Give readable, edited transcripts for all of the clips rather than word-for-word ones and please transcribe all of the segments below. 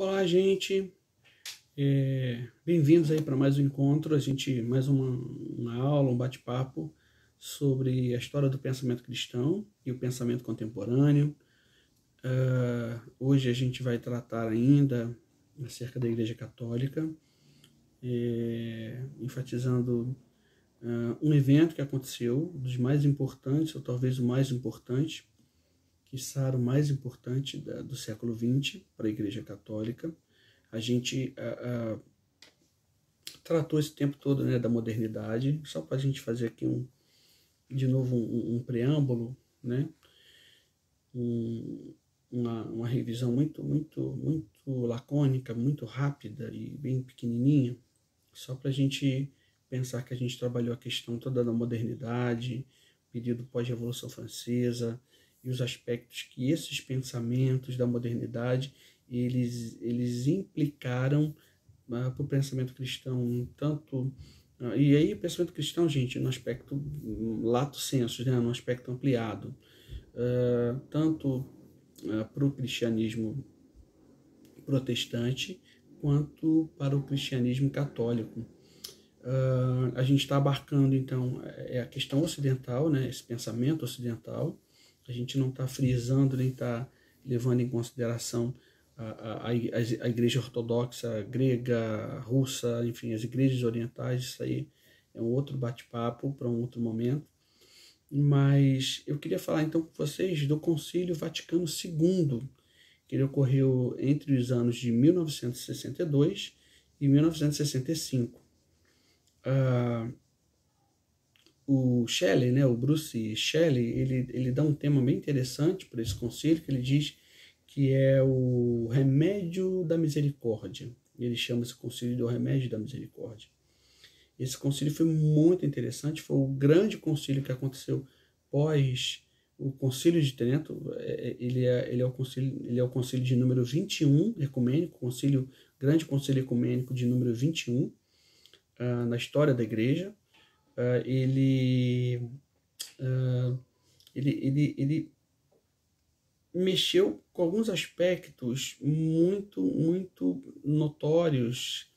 Olá, gente. Bem-vindos aí para mais um encontro. Mais uma aula, um bate-papo sobre a história do pensamento cristão e o pensamento contemporâneo. Hoje a gente vai tratar ainda acerca da Igreja Católica, enfatizando um evento que aconteceu, dos mais importantes, ou talvez o mais importante, quiçá o mais importante do século XX para a Igreja Católica. A gente tratou esse tempo todo, né, da modernidade, só para a gente fazer aqui de novo um preâmbulo, né, uma revisão muito lacônica, muito rápida e bem pequenininha, só para a gente pensar que a gente trabalhou a questão toda da modernidade, período pós-Revolução Francesa, e os aspectos que esses pensamentos da modernidade eles implicaram para o pensamento cristão, tanto... E aí o pensamento cristão, gente, no aspecto lato sensu, né, no aspecto ampliado, tanto para o cristianismo protestante, quanto para o cristianismo católico. A gente está abarcando, então, a questão ocidental, né, esse pensamento ocidental. A gente não está frisando nem está levando em consideração a igreja ortodoxa grega, russa, enfim, as igrejas orientais. Isso aí é um outro bate-papo para um outro momento. Mas eu queria falar então com vocês do Concílio Vaticano II, que ele ocorreu entre os anos de 1962 e 1965. O Shelley, né, o Bruce Shelley, ele dá um tema bem interessante para esse concílio, que ele diz que é o remédio da misericórdia. Ele chama esse concílio do remédio da misericórdia. Esse concílio foi muito interessante, foi o grande concílio que aconteceu pós o Concílio de Trento. Ele é o concílio de número 21, ecumênico, grande concílio ecumênico de número 21, na história da Igreja. Ele mexeu com alguns aspectos muito notórios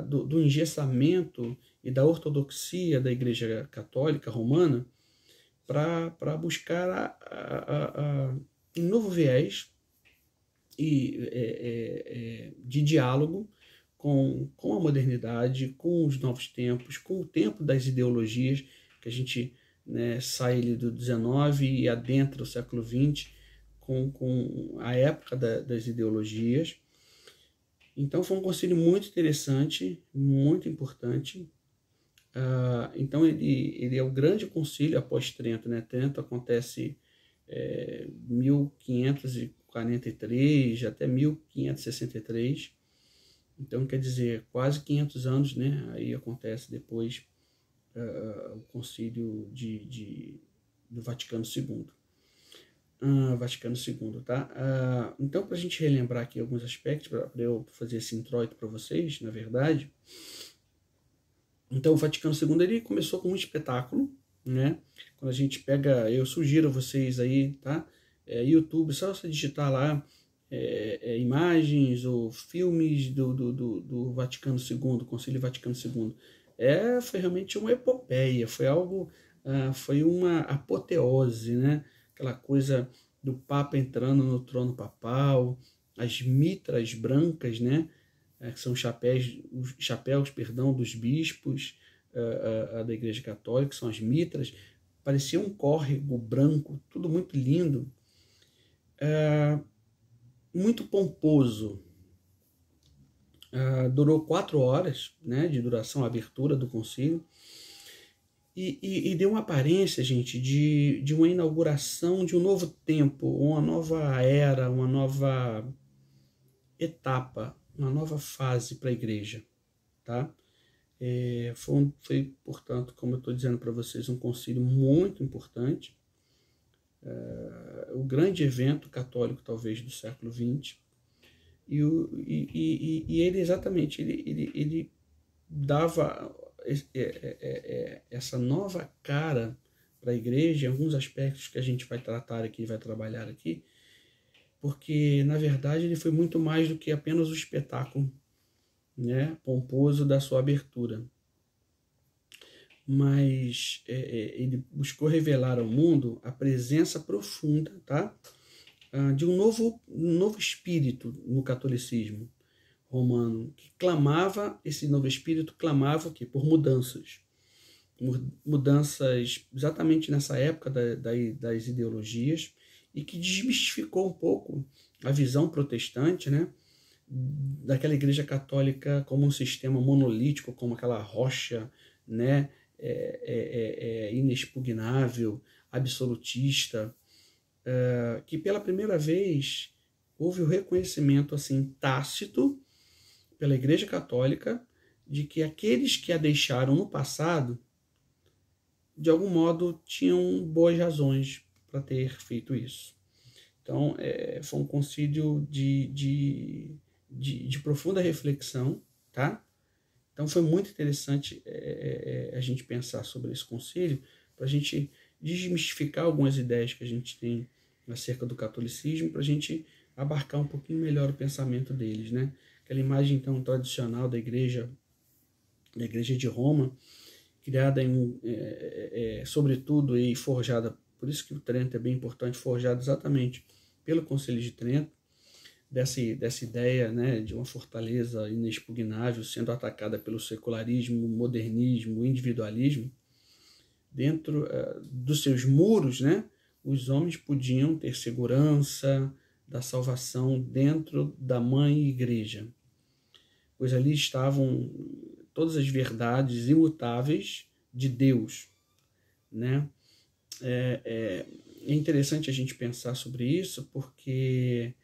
do engessamento e da ortodoxia da Igreja Católica Romana, para buscar um novo viés de diálogo com a modernidade, com os novos tempos, com o tempo das ideologias, que a gente, né, sai ali do XIX e adentra o século XX com a época das ideologias. Então foi um concílio muito interessante, muito importante. Então ele é o grande concílio após Trento, né? Trento acontece 1543 até 1563. Então, quer dizer, quase 500 anos, né? Aí acontece depois o concílio do Vaticano II. Vaticano II, tá? Então, para a gente relembrar aqui alguns aspectos, para eu fazer esse introito para vocês, na verdade. Então, o Vaticano II, ele começou com um espetáculo, né? Quando a gente pega, eu sugiro a vocês aí, tá? YouTube, só você digitar lá imagens ou filmes do Vaticano II, Concílio Vaticano II. Foi realmente uma epopeia, foi uma apoteose, né? Aquela coisa do Papa entrando no trono papal, as mitras brancas, né? Que são os chapéus, dos bispos da Igreja Católica, que são as mitras. Parecia um córrego branco, tudo muito lindo. Muito pomposo. Durou 4 horas, né, de duração, a abertura do concílio, e deu uma aparência, gente, de uma inauguração de um novo tempo, uma nova era, uma nova etapa, uma nova fase para a Igreja, tá? Foi, portanto, como eu estou dizendo para vocês, um concílio muito importante, o grande evento católico, talvez, do século XX. E ele exatamente, ele dava essa nova cara para a Igreja, em alguns aspectos que a gente vai tratar aqui, vai trabalhar aqui, porque, na verdade, ele foi muito mais do que apenas o espetáculo, né, pomposo da sua abertura. Mas ele buscou revelar ao mundo a presença profunda, tá, de um novo espírito no catolicismo romano, que clamava, esse novo espírito clamava o quê? Por mudanças. Mudanças exatamente nessa época das ideologias, e que desmistificou um pouco a visão protestante, né, daquela igreja católica como um sistema monolítico, como aquela rocha, né, inexpugnável, absolutista, que pela primeira vez houve o reconhecimento assim tácito pela Igreja Católica de que aqueles que a deixaram no passado, de algum modo, tinham boas razões para ter feito isso. Então, foi um concílio de profunda reflexão, tá? Então, foi muito interessante a gente pensar sobre esse concílio, para a gente desmistificar algumas ideias que a gente tem acerca do catolicismo, para a gente abarcar um pouquinho melhor o pensamento deles, né? Aquela imagem, então, tradicional da igreja de Roma, criada sobretudo e forjada, por isso que o Trento é bem importante, forjado exatamente pelo Concílio de Trento, dessa ideia, né, de uma fortaleza inexpugnável sendo atacada pelo secularismo, modernismo, individualismo. Dentro dos seus muros, né, os homens podiam ter segurança da salvação dentro da mãe igreja, pois ali estavam todas as verdades imutáveis de Deus, né? É interessante a gente pensar sobre isso, porque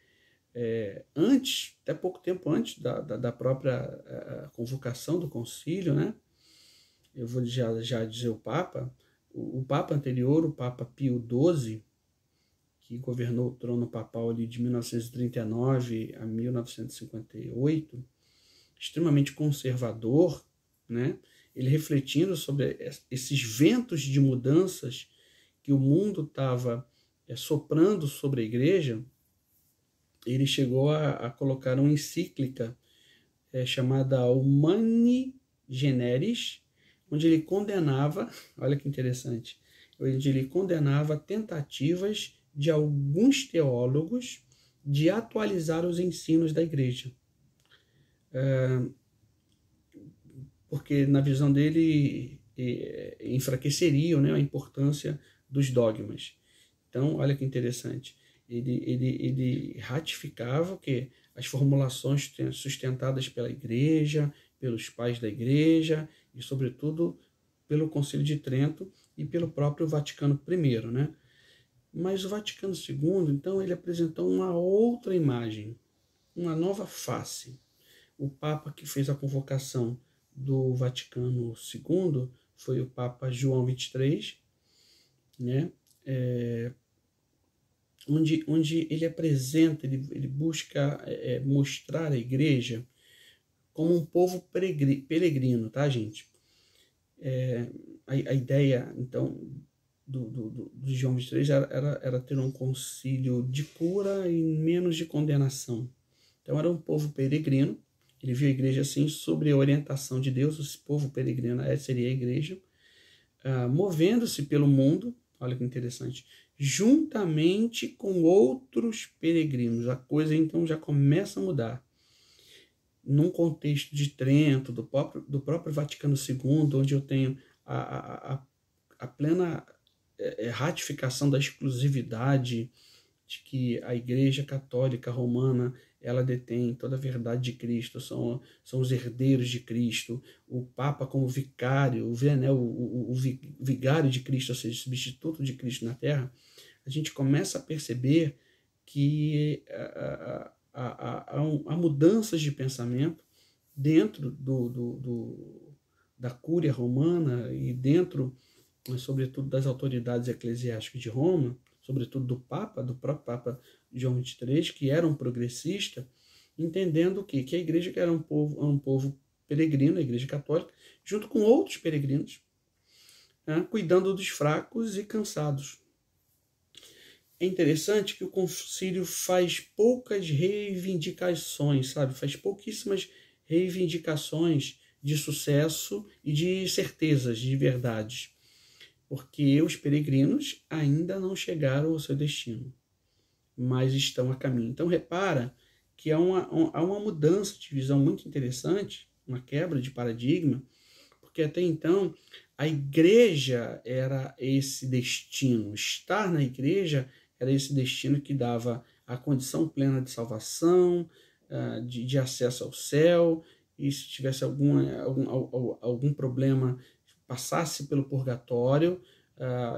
antes, até pouco tempo antes da própria convocação do concílio, né? Eu vou já dizer o Papa. O Papa anterior, o Papa Pio XII, que governou o trono papal ali de 1939 a 1958, extremamente conservador, né? Ele refletindo sobre esses ventos de mudanças que o mundo estava soprando sobre a igreja, ele chegou a colocar uma encíclica chamada Humani Generis, onde ele condenava, olha que interessante, onde ele condenava tentativas de alguns teólogos de atualizar os ensinos da igreja. Porque na visão dele enfraqueceriam, né, a importância dos dogmas. Então, olha que interessante, ele ratificava que as formulações sustentadas pela igreja, pelos pais da igreja e, sobretudo, pelo Concílio de Trento e pelo próprio Vaticano I, né? Mas o Vaticano II, então, ele apresentou uma outra imagem, uma nova face. O Papa que fez a convocação do Vaticano II foi o Papa João XXIII, né? Onde ele apresenta, ele busca mostrar a igreja como um povo peregrino, tá, gente? A ideia, então, do João XXIII era ter um concílio de cura e menos de condenação. Então, era um povo peregrino. Ele viu a igreja assim, sob a orientação de Deus. Esse povo peregrino seria a igreja, movendo-se pelo mundo, olha que interessante, juntamente com outros peregrinos. A coisa então já começa a mudar. Num contexto de Trento, do próprio Vaticano II, onde eu tenho a plena ratificação da exclusividade de que a Igreja Católica Romana ela detém toda a verdade de Cristo, são os herdeiros de Cristo, o Papa como vicário, o vigário de Cristo, ou seja, substituto de Cristo na Terra. A gente começa a perceber que há mudanças de pensamento dentro da Cúria Romana e dentro, sobretudo, das autoridades eclesiásticas de Roma, sobretudo do próprio Papa João XXIII, que era um progressista, entendendo que a igreja era um povo peregrino, a Igreja Católica, junto com outros peregrinos, né, cuidando dos fracos e cansados. é interessante que o concílio faz poucas reivindicações, sabe? Faz pouquíssimas reivindicações de sucesso e de certezas, de verdades, porque os peregrinos ainda não chegaram ao seu destino, mas estão a caminho. Então repara que há uma mudança de visão muito interessante, uma quebra de paradigma, porque até então a igreja era esse destino, estar na igreja era esse destino que dava a condição plena de salvação, de acesso ao céu, e se tivesse algum problema, passasse pelo purgatório,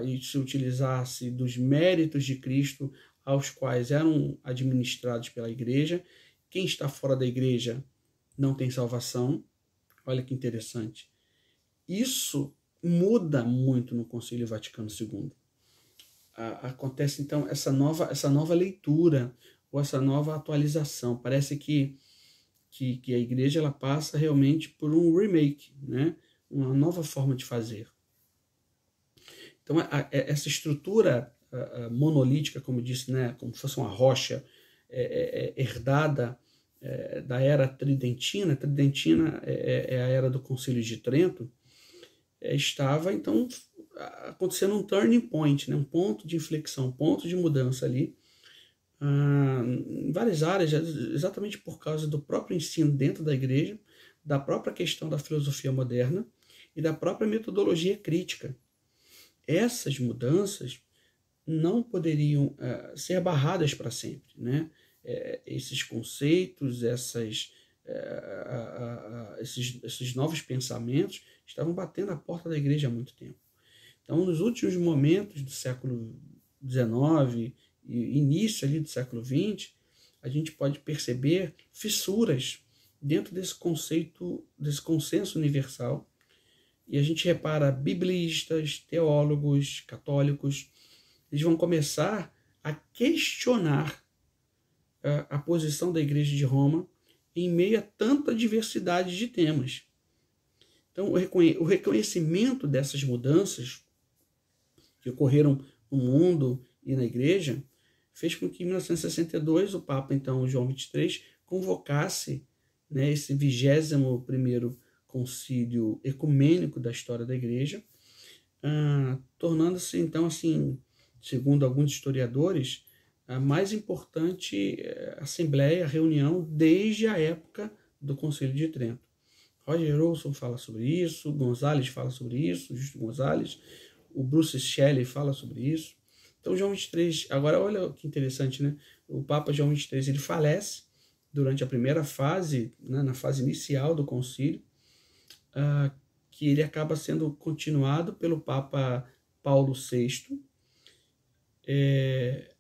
e se utilizasse dos méritos de Cristo, aos quais eram administrados pela igreja. Quem está fora da igreja não tem salvação. Olha que interessante. Isso muda muito no Concílio Vaticano II. Acontece então essa nova leitura, ou essa nova atualização. Parece que a igreja ela passa realmente por um remake, né? Uma nova forma de fazer. Então essa estrutura monolítica, como eu disse, né? Como se fosse uma rocha herdada da era tridentina. Tridentina é a era do Concílio de Trento. Estava então acontecendo um turning point, né? Um ponto de inflexão, um ponto de mudança ali, em várias áreas, exatamente por causa do próprio ensino dentro da igreja, da própria questão da filosofia moderna e da própria metodologia crítica. Essas mudanças não poderiam ser barradas para sempre, né? Esses conceitos, esses novos pensamentos estavam batendo a porta da igreja há muito tempo. Então, nos últimos momentos do século XIX e início ali do século XX, a gente pode perceber fissuras dentro desse conceito, desse consenso universal. E a gente repara biblistas, teólogos, católicos, eles vão começar a questionar a posição da Igreja de Roma em meio a tanta diversidade de temas. Então, o reconhecimento dessas mudanças que ocorreram no mundo e na Igreja fez com que, em 1962, o Papa, então, João XXIII, convocasse, né, esse 21º concílio ecumênico da história da Igreja, tornando-se, então, assim, segundo alguns historiadores, a mais importante assembleia, reunião, desde a época do Concílio de Trento. Roger Olson fala sobre isso, Gonzalez fala sobre isso, Justo Gonzalez, o Bruce Shelley fala sobre isso. Então, João XXIII, agora olha que interessante, né? O Papa João XXIII, ele falece durante a primeira fase, né, na fase inicial do concílio, que ele acaba sendo continuado pelo Papa Paulo VI,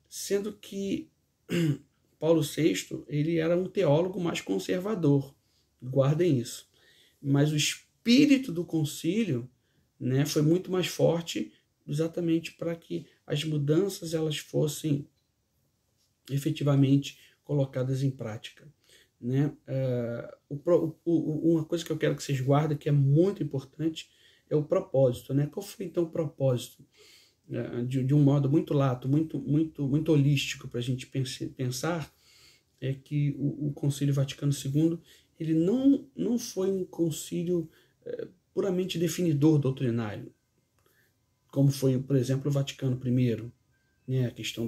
sendo que Paulo VI ele era um teólogo mais conservador, guardem isso, mas o espírito do concílio, né, foi muito mais forte, exatamente para que as mudanças elas fossem efetivamente colocadas em prática, né? Uma coisa que eu quero que vocês guardem, que é muito importante, é o propósito, né? Qual foi então o propósito? De um modo muito lato, muito holístico para a gente pensar, é que o Concílio Vaticano II ele não foi um concílio puramente definidor doutrinário, como foi, por exemplo, o Vaticano I, né, a questão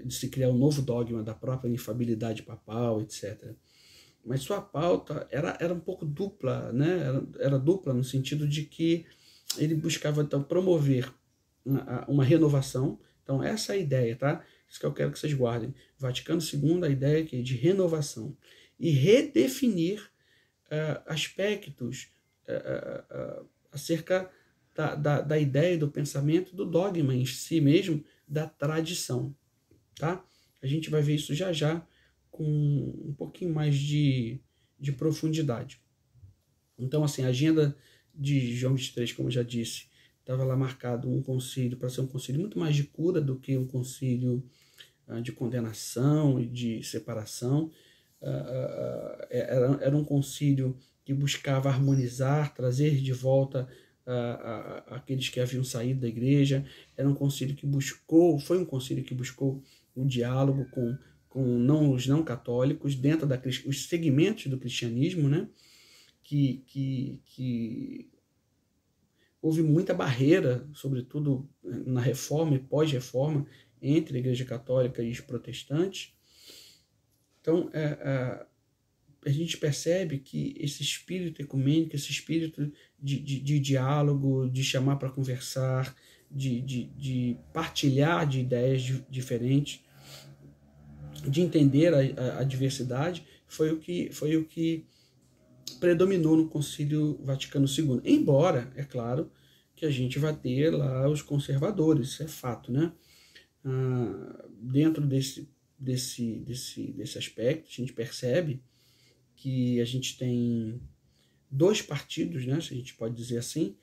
de se criar um novo dogma da própria infabilidade papal, etc. Mas sua pauta era um pouco dupla, né? Era dupla no sentido de que ele buscava então promover uma renovação. Então essa é a ideia, tá? Isso que eu quero que vocês guardem. Vaticano II, a ideia aqui de renovação e redefinir aspectos acerca da ideia, do pensamento, do dogma em si mesmo, da tradição, tá? A gente vai ver isso já já com um pouquinho mais de profundidade. Então, assim, a agenda de João XXIII, como eu já disse, estava lá marcado um concílio para ser um concílio muito mais de cura do que um concílio de condenação e de separação. Era um concílio que buscava harmonizar, trazer de volta aqueles que haviam saído da igreja. Era um concílio que foi um concílio que buscou o diálogo com os não católicos dentro os segmentos do cristianismo, né? Que houve muita barreira, sobretudo na reforma e pós-reforma, entre a Igreja Católica e os protestantes. Então, a gente percebe que esse espírito ecumênico, esse espírito de diálogo, de chamar para conversar, de partilhar de ideias diferentes, de entender a diversidade, foi o que predominou no Concílio Vaticano II. Embora, é claro, que a gente vai ter lá os conservadores, isso é fato, né? Dentro desse aspecto, a gente percebe que a gente tem dois partidos, né, se a gente pode dizer assim,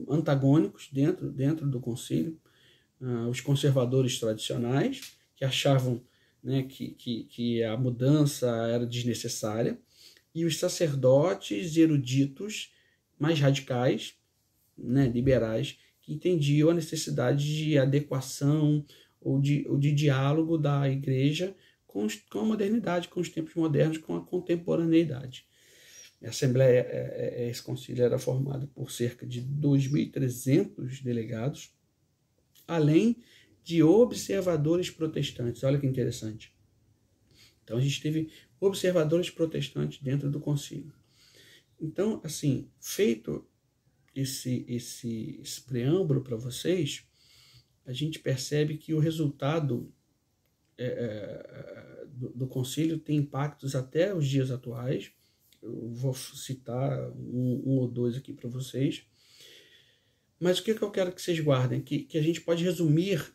antagônicos dentro do concílio. Os conservadores tradicionais, que achavam, né, que a mudança era desnecessária, e os sacerdotes eruditos mais radicais, né, liberais, que entendiam a necessidade de adequação ou de diálogo da igreja com a modernidade, com os tempos modernos, com a contemporaneidade. A Assembleia, esse concílio era formado por cerca de 2.300 delegados, além de observadores protestantes. Olha que interessante. Então, a gente teve observadores protestantes dentro do concílio. Então, assim, feito esse preâmbulo para vocês, a gente percebe que o resultado do concílio tem impactos até os dias atuais. Eu vou citar um ou dois aqui para vocês. Mas o que eu quero que vocês guardem? Que a gente pode resumir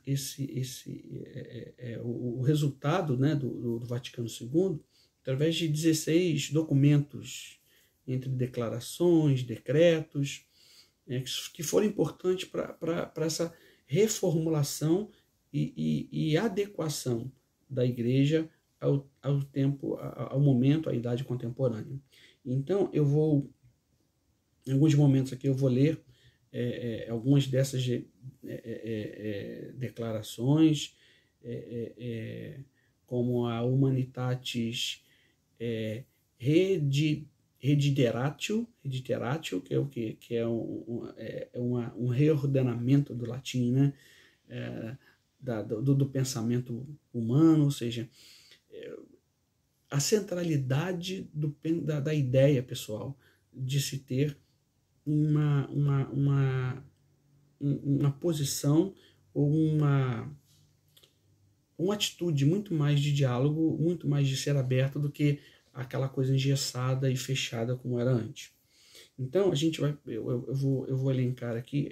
o resultado, né, do Vaticano II através de 16 documentos, entre declarações, decretos, que foram importantes para essa reformulação e adequação da igreja ao tempo, ao momento, à idade contemporânea. Então, em alguns momentos aqui, eu vou ler algumas dessas declarações, como a Humanitatis Rediteratio, que é um reordenamento do latim, né? Do pensamento humano, ou seja, a centralidade da ideia pessoal de se ter uma posição ou uma atitude muito mais de diálogo, muito mais de ser aberto do que aquela coisa engessada e fechada como era antes. Então, eu vou elencar aqui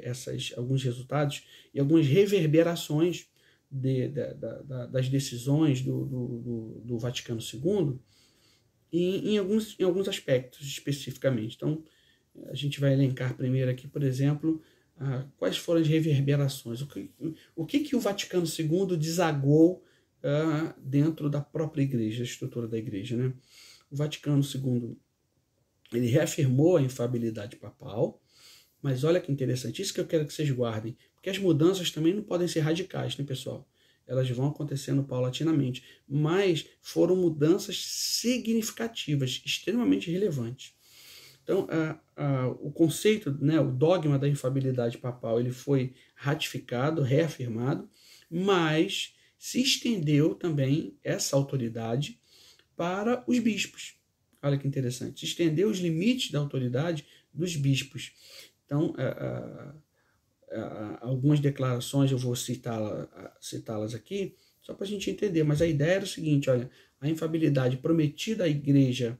alguns resultados e algumas reverberações das decisões do Vaticano II em alguns aspectos especificamente. Então, a gente vai elencar primeiro aqui, por exemplo, quais foram as reverberações, o que o Vaticano II desagou dentro da própria igreja, a estrutura da igreja, né? O Vaticano II, ele reafirmou a infalibilidade papal, mas olha que interessante, isso que eu quero que vocês guardem, porque as mudanças também não podem ser radicais, né, pessoal? Elas vão acontecendo paulatinamente, mas foram mudanças significativas, extremamente relevantes. Então, o conceito, né, o dogma da infalibilidade papal, ele foi ratificado, reafirmado, mas se estendeu também essa autoridade para os bispos. Olha que interessante, se estendeu os limites da autoridade dos bispos. Então, algumas declarações eu vou citá-las aqui, só para a gente entender, mas a ideia era o seguinte, olha, a infalibilidade prometida à igreja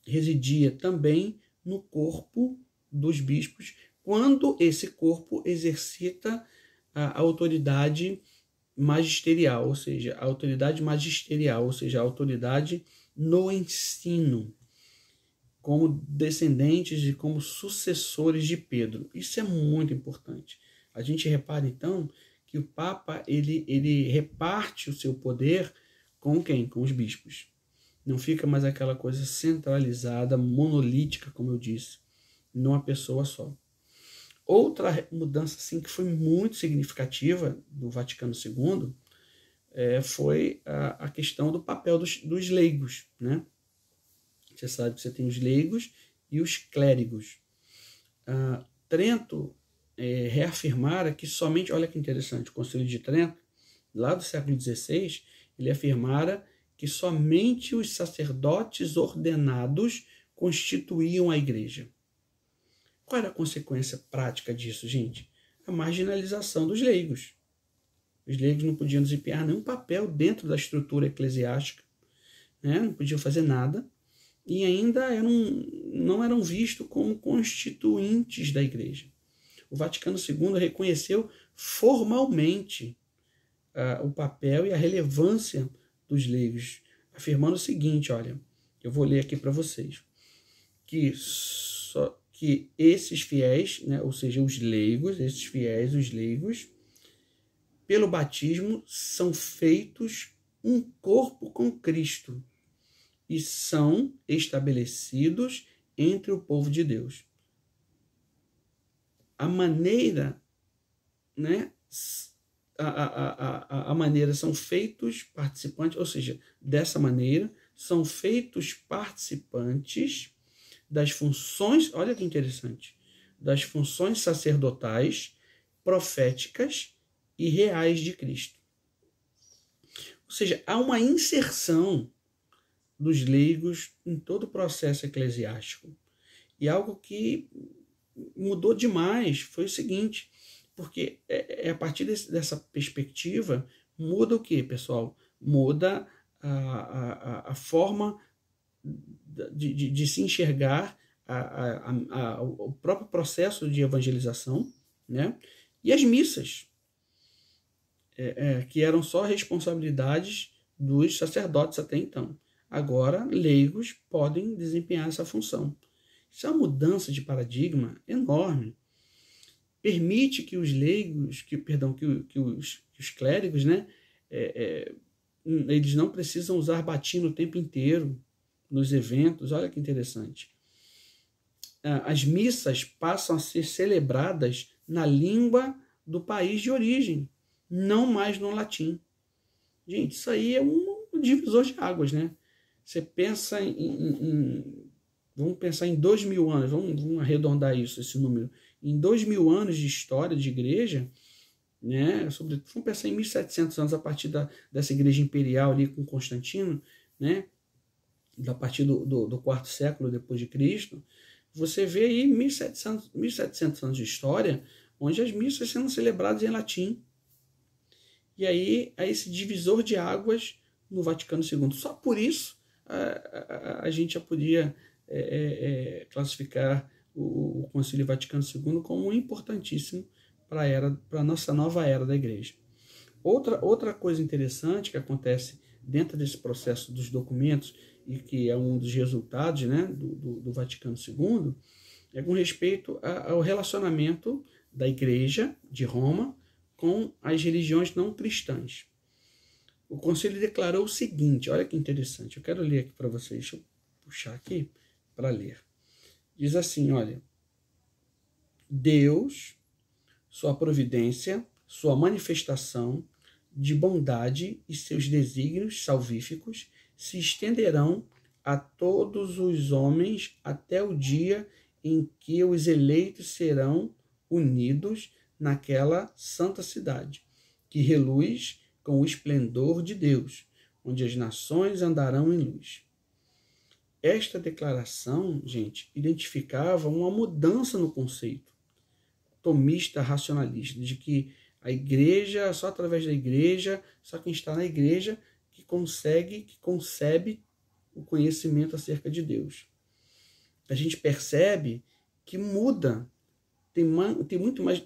residia também no corpo dos bispos, quando esse corpo exercita a autoridade magisterial, ou seja, a autoridade magisterial, ou seja, a autoridade no ensino, como descendentes e como sucessores de Pedro. Isso é muito importante. A gente repara, então, que o Papa ele reparte o seu poder com quem? Com os bispos. Não fica mais aquela coisa centralizada, monolítica, como eu disse. numa pessoa só. Outra mudança assim, que foi muito significativa do Vaticano II foi a questão do papel dos leigos, né? Você sabe que você tem os leigos e os clérigos. Trento reafirmara que somente, olha que interessante, o Concílio de Trento, lá do século XVI, ele afirmara que somente os sacerdotes ordenados constituíam a igreja. Qual era a consequência prática disso, gente? A marginalização dos leigos. Os leigos não podiam desempenhar nenhum papel dentro da estrutura eclesiástica, né? Não podiam fazer nada, e ainda não eram vistos como constituintes da igreja. O Vaticano II reconheceu formalmente o papel e a relevância dos leigos, afirmando o seguinte, olha, eu vou ler aqui para vocês, que esses fiéis, né, ou seja, os leigos, esses fiéis, os leigos, pelo batismo, são feitos um corpo com Cristo e são estabelecidos entre o povo de Deus. A maneira, né, a maneira são feitos participantes, ou seja, dessa maneira, são feitos participantes das funções, olha que interessante, das funções sacerdotais, proféticas e reais de Cristo. Ou seja, há uma inserção dos leigos em todo o processo eclesiástico. E algo que mudou demais foi o seguinte, porque a partir dessa perspectiva, muda o que, pessoal? Muda a forma de se enxergar o próprio processo de evangelização, né? E as missas, que eram só responsabilidades dos sacerdotes até então. Agora, leigos podem desempenhar essa função. Isso é uma mudança de paradigma enorme. Permite que os leigos, que os clérigos, né, eles não precisam usar batina o tempo inteiro nos eventos. Olha que interessante. As missas passam a ser celebradas na língua do país de origem, não mais no latim. Gente, isso aí é um divisor de águas, né? Você pensa vamos pensar em 2000 anos, vamos arredondar esse número. Em 2000 anos de história de igreja, né? Vamos pensar em 1700 anos, a partir dessa igreja imperial ali com Constantino, né? A partir do quarto século depois de Cristo, você vê aí 1700 anos de história, onde as missas sendo celebradas em latim. E aí, esse divisor de águas no Vaticano II. Só por isso a gente já podia classificar o Concílio Vaticano II como importantíssimo para a nossa nova era da Igreja. Outra coisa interessante que acontece dentro desse processo dos documentos, e que é um dos resultados, né, do Vaticano II, é com respeito ao relacionamento da Igreja de Roma com as religiões não cristãs. O Concílio declarou o seguinte, olha que interessante, eu quero ler aqui para vocês, deixa eu puxar aqui para ler. Diz assim, olha, Deus, sua providência, sua manifestação de bondade e seus desígnios salvíficos se estenderão a todos os homens até o dia em que os eleitos serão unidos naquela santa cidade, que reluz com o esplendor de Deus, onde as nações andarão em luz. Esta declaração, gente, identificava uma mudança no conceito tomista racionalista, de que a igreja, só através da igreja, só quem está na igreja que concebe o conhecimento acerca de Deus. A gente percebe que muda, tem muito mais,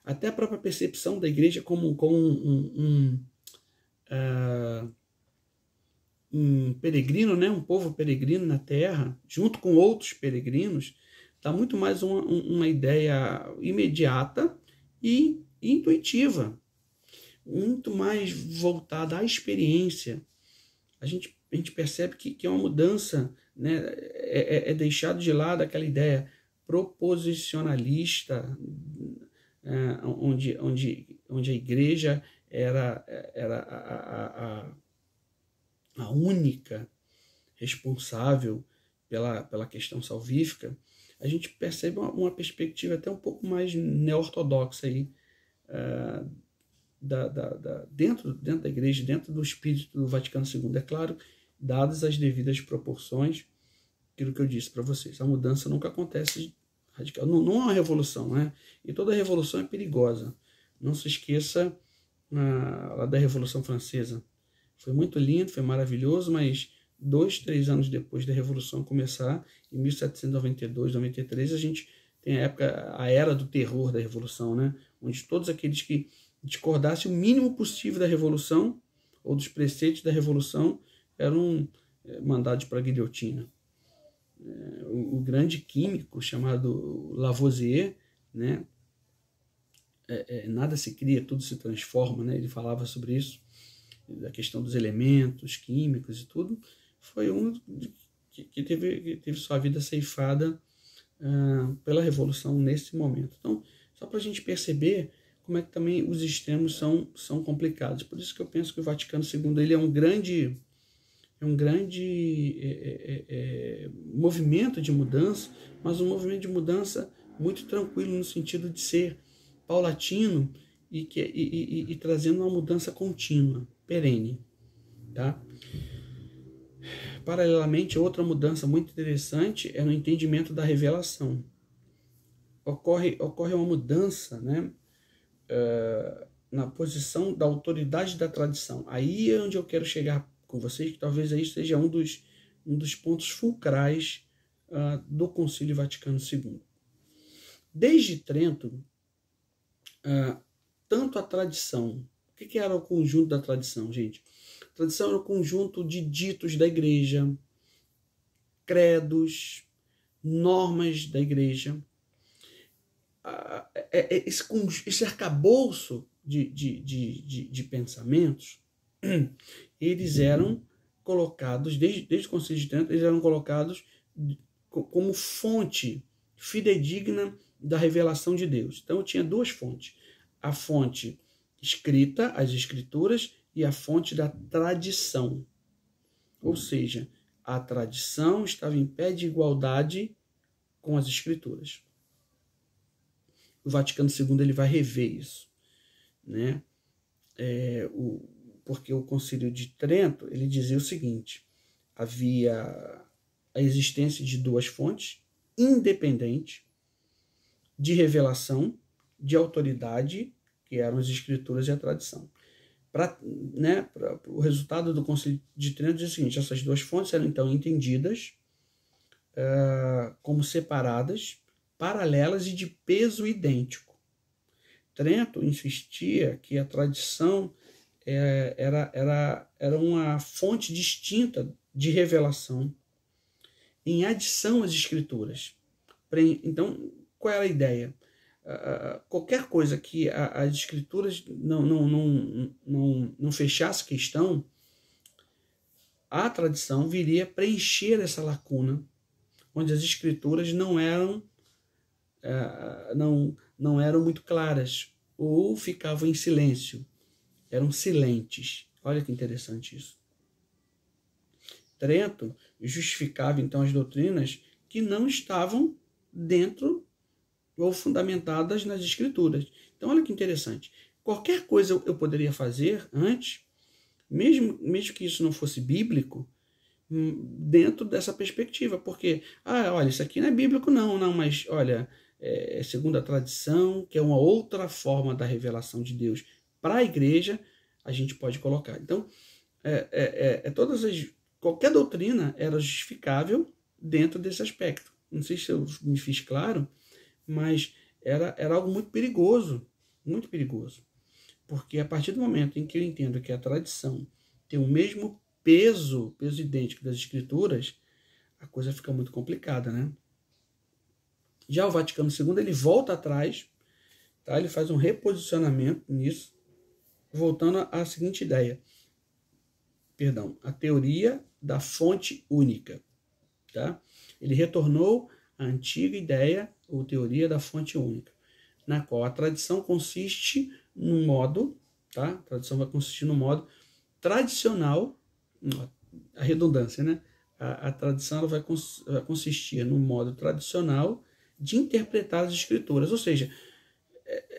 até a própria percepção da igreja como um peregrino, né? Um povo peregrino na terra, junto com outros peregrinos, dá muito mais uma ideia imediata e intuitiva, muito mais voltada à experiência. A gente percebe que é uma mudança, né? É deixado de lado aquela ideia proposicionalista, onde a igreja era a única responsável pela questão salvífica, a gente percebe uma perspectiva até um pouco mais neo-ortodoxa aí, dentro da igreja, dentro do espírito do Vaticano II. É claro, dadas as devidas proporções, aquilo que eu disse para vocês, a mudança nunca acontece radical, não é uma revolução, né? E toda revolução é perigosa. Não se esqueça lá da Revolução Francesa. Foi muito lindo, foi maravilhoso, mas 2, 3 anos depois da Revolução começar, em 1792, 93, a gente tem a era do terror da Revolução, né? Onde todos aqueles que discordassem o mínimo possível da Revolução ou dos preceitos da Revolução eram mandados para a guilhotina. O grande químico chamado Lavoisier, né? Nada se cria, tudo se transforma, né? Ele falava sobre isso, da questão dos elementos químicos e tudo. Foi um que teve sua vida ceifada pela Revolução nesse momento. Então, só para a gente perceber como é que também os extremos são complicados. Por isso que eu penso que o Vaticano II ele é um grande movimento de mudança, mas um movimento de mudança muito tranquilo, no sentido de ser paulatino e trazendo uma mudança contínua, perene. Tá? Paralelamente, outra mudança muito interessante é no entendimento da revelação. Ocorre uma mudança, né, na posição da autoridade da tradição. Aí é onde eu quero chegar com vocês, que talvez aí seja um dos pontos fulcrais do Concílio Vaticano II. Desde Trento, tanto a tradição... O que era o conjunto da tradição, gente? A tradição era o conjunto de ditos da igreja, credos, normas da igreja. Esse arcabouço de pensamentos, eles eram colocados, desde o Concílio de Trento, eles eram colocados como fonte fidedigna da revelação de Deus. Então, tinha duas fontes. A fonte escrita, as escrituras, e a fonte da tradição. Ou seja, a tradição estava em pé de igualdade com as escrituras. O Vaticano II ele vai rever isso, né? Porque o Concílio de Trento ele dizia o seguinte: havia a existência de duas fontes independentes de revelação, de autoridade, que eram as escrituras e a tradição. O resultado do Concílio de Trento diz o seguinte: essas duas fontes eram então entendidas como separadas, paralelas e de peso idêntico. Trento insistia que a tradição era uma fonte distinta de revelação em adição às escrituras. Então, qual era a ideia? Qualquer coisa que as escrituras não fechasse questão, a tradição viria preencher essa lacuna, onde as escrituras não eram muito claras, ou ficavam em silêncio, eram silentes. Olha que interessante isso. Trento justificava então as doutrinas que não estavam dentro ou fundamentadas nas escrituras. Então olha que interessante. Qualquer coisa eu poderia fazer antes, mesmo que isso não fosse bíblico, dentro dessa perspectiva, porque, olha, isso aqui não é bíblico não, mas olha, segundo a tradição, que é uma outra forma da revelação de Deus para a igreja, a gente pode colocar. Então, qualquer doutrina era justificável dentro desse aspecto. Não sei se eu me fiz claro, mas era algo muito perigoso, porque a partir do momento em que eu entendo que a tradição tem o mesmo peso idêntico das escrituras, a coisa fica muito complicada, né? Já o Vaticano II, ele volta atrás, tá? Ele faz um reposicionamento nisso, voltando à seguinte ideia, a teoria da fonte única, tá? Ele retornou a antiga ideia ou teoria da fonte única, na qual a tradição consiste no modo, tá? A tradição vai consistir no modo tradicional, a redundância, né? A tradição ela vai consistir no modo tradicional de interpretar as escrituras, ou seja,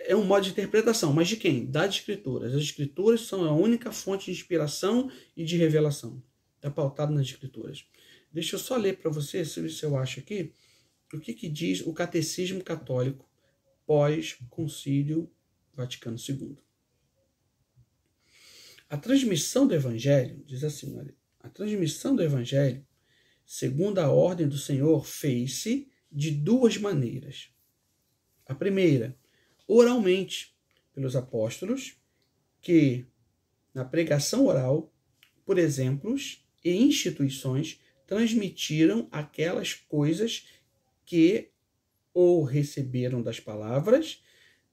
é um modo de interpretação, mas de quem? Das escrituras. As escrituras são a única fonte de inspiração e de revelação. Está pautado nas escrituras. Deixa eu só ler para você, se eu acho aqui, o que diz o Catecismo Católico pós-Concílio Vaticano II. A transmissão do Evangelho, diz assim, olha, a transmissão do Evangelho, segundo a ordem do Senhor, fez-se de duas maneiras. A primeira, oralmente, pelos apóstolos, que, na pregação oral, por exemplos e instituições, transmitiram aquelas coisas que ou receberam das palavras,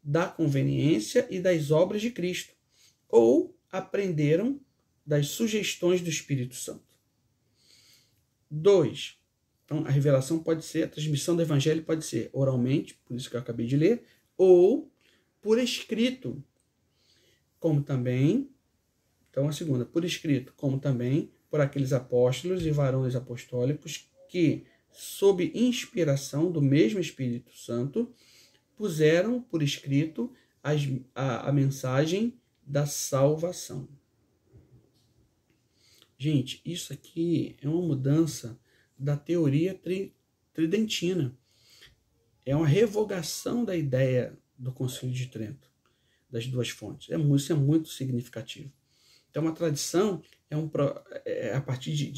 da conveniência e das obras de Cristo, ou aprenderam das sugestões do Espírito Santo. 2. Então, a revelação pode ser, a transmissão do Evangelho pode ser oralmente, por isso que eu acabei de ler, ou por escrito, como também, então a segunda, por escrito, como também por aqueles apóstolos e varões apostólicos que, sob inspiração do mesmo Espírito Santo, puseram por escrito a mensagem da salvação. Gente, isso aqui é uma mudança da teoria tridentina. É uma revogação da ideia do Concílio de Trento, das duas fontes. Isso é muito significativo. Então, a tradição a partir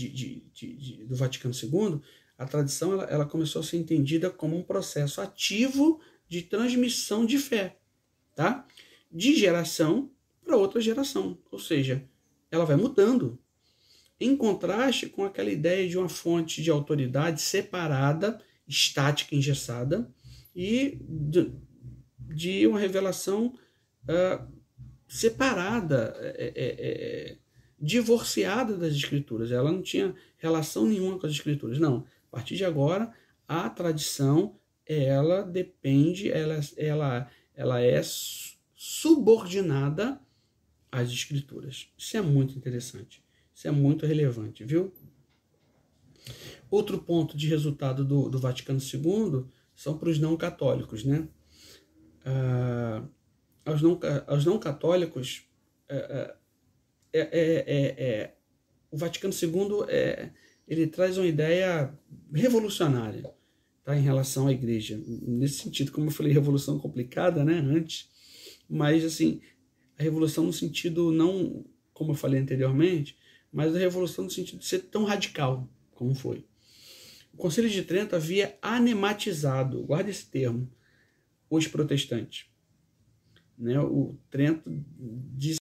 do Vaticano II, a tradição ela começou a ser entendida como um processo ativo de transmissão de fé, tá? De geração para outra geração. Ou seja, ela vai mudando. Em contraste com aquela ideia de uma fonte de autoridade separada, estática, engessada, e de uma revelação separada, divorciada das Escrituras. Ela não tinha relação nenhuma com as Escrituras. Não. A partir de agora, a tradição, ela depende, ela é subordinada às Escrituras. Isso é muito interessante. Isso é muito relevante, viu? Outro ponto de resultado do Vaticano II são para os não católicos, né? Aos não católicos, o Vaticano II ele traz uma ideia revolucionária, tá, em relação à igreja. Nesse sentido, como eu falei, revolução complicada, né, antes, mas assim, a revolução no sentido não, como eu falei anteriormente, mas a revolução no sentido de ser tão radical como foi. O Concílio de Trento havia anematizado, guarda esse termo, os protestantes. Né? O Trento diz